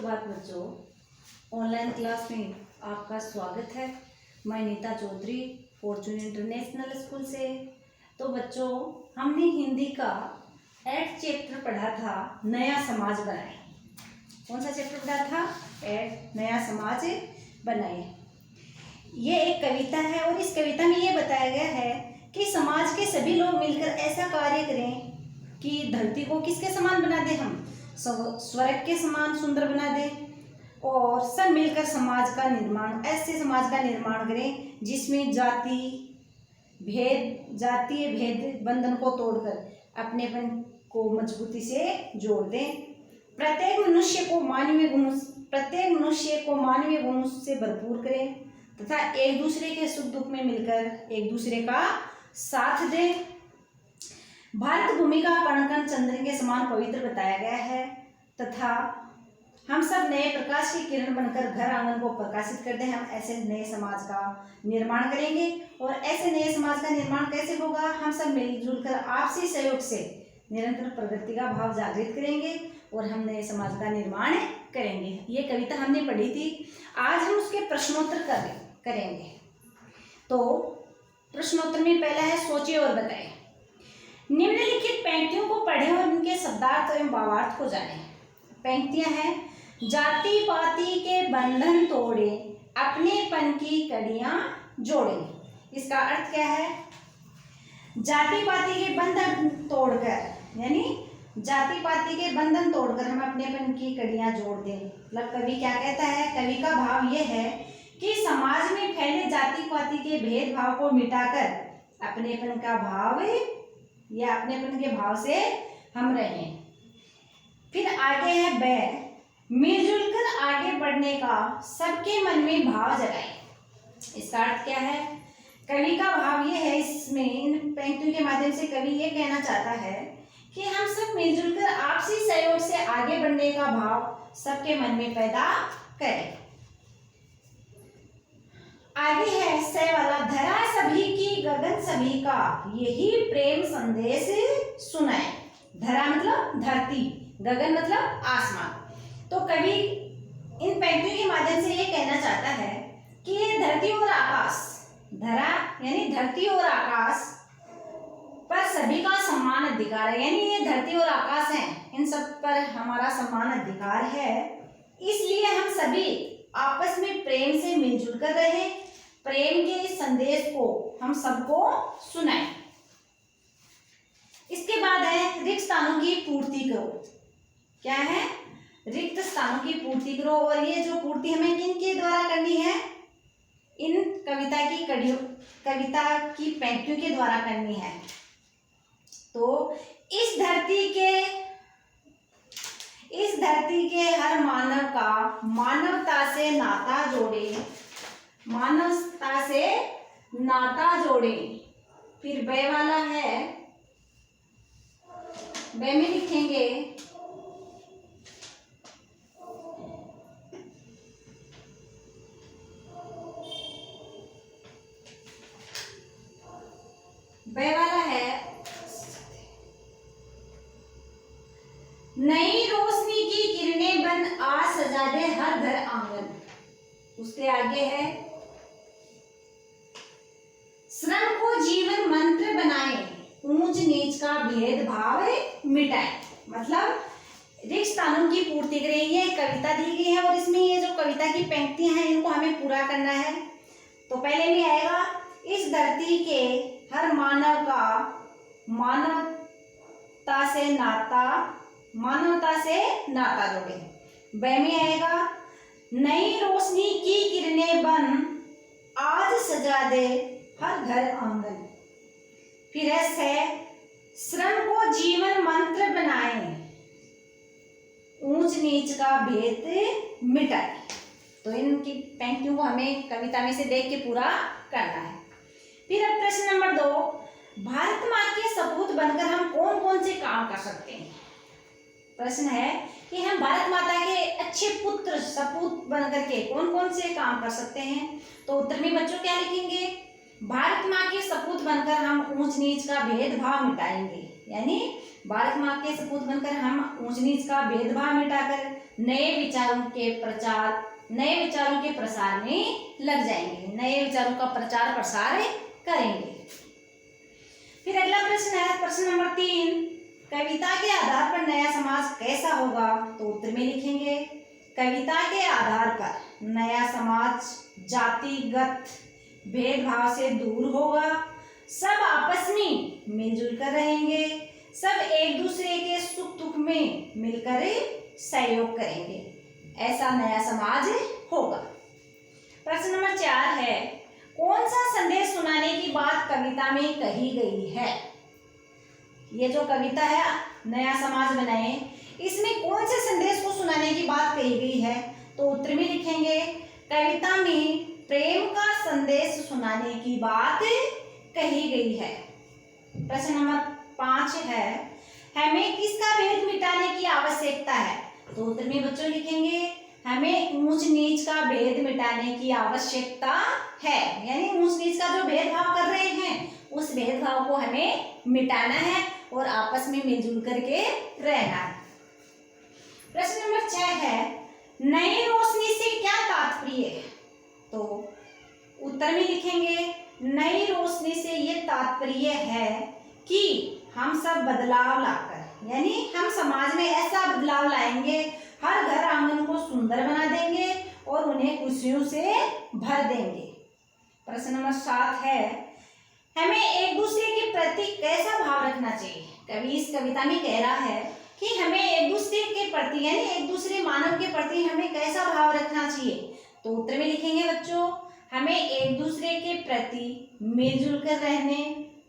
सुप्रभात बच्चों, online class में आपका स्वागत है। मैं Neeta Chaudhary fortune international school से। तो बच्चों, हमने हिंदी का 8 चैप्टर पढ़ा था, नया समाज बनाए। कौन सा चैप्टर पढ़ा था? 8 नया समाज बनाए। ये एक कविता है और इस कविता में ये बताया गया है कि समाज के सभी लोग मिलकर ऐसा कार्य करें कि धरती को किसके समान बना दे, हम स्वर्ग के समान सुंदर बना दे, और सब मिलकर समाज का निर्माण, ऐसे समाज का निर्माण करें जिसमें जातीय भेद बंधन को तोड़कर अपनेपन को मजबूती से जोड़ दें। प्रत्येक मनुष्य को मानवीय गुणों से भरपूर करें तथा एक दूसरे के सुख दुख में मिलकर एक दूसरे का साथ दें। भारत भूमि का कण कण चंद्र के समान पवित्र बताया गया है तथा हम सब नए प्रकाश की किरण बनकर घर आंगन को प्रकाशित कर दें। हम ऐसे नए समाज का निर्माण करेंगे। और ऐसे नए समाज का निर्माण कैसे होगा? हम सब मिलजुल कर आपसी सहयोग से निरंतर प्रगति का भाव जागृत करेंगे और हम नए समाज का निर्माण करेंगे। ये कविता हमने पढ़ी थी। आज हम उसके प्रश्नोत्तर करेंगे। तो प्रश्नोत्तर में पहला है, सोचिए और बताएं। निम्नलिखित पंक्तियों को पढ़ें और उनके शब्दार्थ एवं भावार्थ को जानें। पंक्तियां हैं, जाति पाति के बंधन तोड़े, अपनेपन की कड़ियां जोड़े। इसका अर्थ क्या है? जाति पाति के बंधन तोड़कर, यानी जाति पाति के बंधन तोड़कर हम अपनेपन की कड़ियां जोड़ दें। मतलब कवि क्या कहता है? कवि का भाव यह है कि समाज में फैले जाति पाति के भेदभाव को मिटाकर अपनेपन का भाव या अपनेपन के भाव से हम रहें। फिर आगे है ब, मिलजुल कर आगे बढ़ने का सबके मन में भाव जगाए। इसका अर्थ क्या है? कवि का भाव ये है, इसमें इन पंक्तियों के माध्यम से कवि ये कहना चाहता है कि हम सब मिलजुल कर आपसी सहयोग से आगे बढ़ने का भाव सबके मन में पैदा करें। आगे है स वाला, धरा सभी की गगन सभी का, यही प्रेम संदेश सुनाए। धरा मतलब धरती, गगन मतलब आसमान। तो कवि इन पंक्तियों के माध्यम से ये कहना चाहता है कि ये धरती और आकाश, धरा यानी धरती और आकाश पर सभी का समान अधिकार है। यानी ये धरती और आकाश हैं, इन सब पर हमारा समान अधिकार है। इसलिए हम सभी आपस में प्रेम से मिलजुल कर रहें, प्रेम के इस संदेश को हम सबको सुनाएं। इसके बाद है रिक्त स्थानों की पूर्ति करो। क्या है? रिक्त स्थानों की पूर्ति करो। और ये जो पूर्ति हमें किनके द्वारा करनी है? इन कविता की पंक्तियों के द्वारा करनी है। तो इस धरती के हर मानव का मानवता से नाता जोड़े, मानवता से नाता जोड़े। फिर ब वाला है, ब में लिखेंगे नई रोशनी की किरणें बन आज सजा दे हर घर आंगन। उसके आगे है श्रम को जीवन मंत्र बनाए, ऊंच नीच का भेदभाव मिटाए। मतलब रिक्त स्थानों की पूर्ति करें। ये कविता दी गई है और इसमें ये जो कविता की पंक्तियां हैं इनको हमें पूरा करना है। तो पहले में आएगा, इस धरती के हर मानव का मानवता से नाता जोड़े। ब में आएगा, नई रोशनी की किरणें बन आज सजा दे हर घर आंगन। फिर है से, श्रम को जीवन मंत्र बनाए, ऊंच नीच का भेद मिटाए। तो इनकी पंक्तियों को हमें कविता में से देख के पूरा करना है। फिर अब प्रश्न नंबर 2, भारत माँ के सपूत बनकर हम कौन कौन से काम कर सकते हैं? प्रश्न है कि हम भारत माता के अच्छे पुत्र सपूत बनकर के कौन कौन से काम कर सकते हैं? तो उत्तर में बच्चों क्या लिखेंगे? भारत माँ के सपूत बनकर हम ऊंच नीच का भेदभाव मिटाएंगे। यानी भारत माँ के सपूत बनकर हम ऊंच नीच का भेदभाव मिटाकर नए विचारों के प्रसार में लग जाएंगे, नए विचारों का प्रचार प्रसार करेंगे। फिर अगला प्रश्न है प्रश्न नंबर 3, कविता के आधार पर नया समाज कैसा होगा? तो उत्तर में लिखेंगे, कविता के आधार पर नया समाज जातिगत भेदभाव से दूर होगा, सब आपस में मिलजुल कर रहेंगे, सब एक दूसरे के सुख दुख में मिलकर सहयोग करेंगे, ऐसा नया समाज होगा। प्रश्न नंबर 4 है, कौन सा संदेश सुनाने की बात कविता में कही गई है? ये जो कविता है नया समाज बनाए, इसमें कौन से संदेश को सुनाने की बात कही गई है? तो उत्तर में लिखेंगे, कविता में प्रेम का संदेश सुनाने की बात कही गई है। प्रश्न नंबर 5 है, हमें किसका भेद मिटाने की आवश्यकता है? तो उत्तर में बच्चों लिखेंगे, हमें ऊंच नीच का भेद मिटाने की आवश्यकता है, यानी ऊंच नीच का जो भेदभाव कर रहे हैं उस भेदभाव को हमें मिटाना है और आपस में मिलजुल करके रहना है। प्रश्न नंबर 6 है, नई रोशनी से क्या तात्पर्य है? तो उत्तर में लिखेंगे, नई रोशनी से ये तात्पर्य है कि हम सब बदलाव लाकर, यानी हम समाज में ऐसा बदलाव लाएंगे, हर घर आंगन को सुंदर बना देंगे और उन्हें खुशियों से भर देंगे। प्रश्न नंबर 7 है, हमें एक दूसरे के प्रति कैसा भाव रखना चाहिए? कवि इस कविता में कह रहा है कि हमें एक दूसरे के प्रति, यानी एक दूसरे मानव के प्रति हमें कैसा भाव रखना चाहिए? तो उत्तर में लिखेंगे बच्चों, हमें एक दूसरे के प्रति मिलजुल कर रहने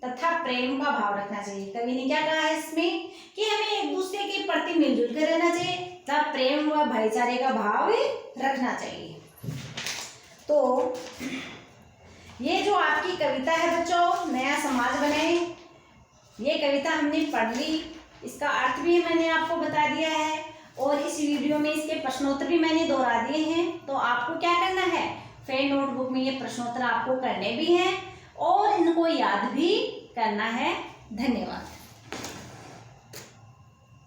तथा प्रेम का भाव रखना चाहिए। कवि ने क्या कहा है इसमें कि हमें एक दूसरे के प्रति मिलजुल कर रहना चाहिए तथा प्रेम व भाईचारे का भाव रखना चाहिए। तो ये जो आपकी कविता है बच्चों, नया समाज बने, ये कविता हमने पढ़ ली, इसका अर्थ भी मैंने आपको बता दिया है और इस वीडियो में इसके प्रश्नोत्तर भी मैंने दोहरा दिए हैं। तो आपको क्या करना है, फेयर नोटबुक में ये प्रश्नोत्तर आपको करने भी हैं और इनको याद भी करना है। धन्यवाद।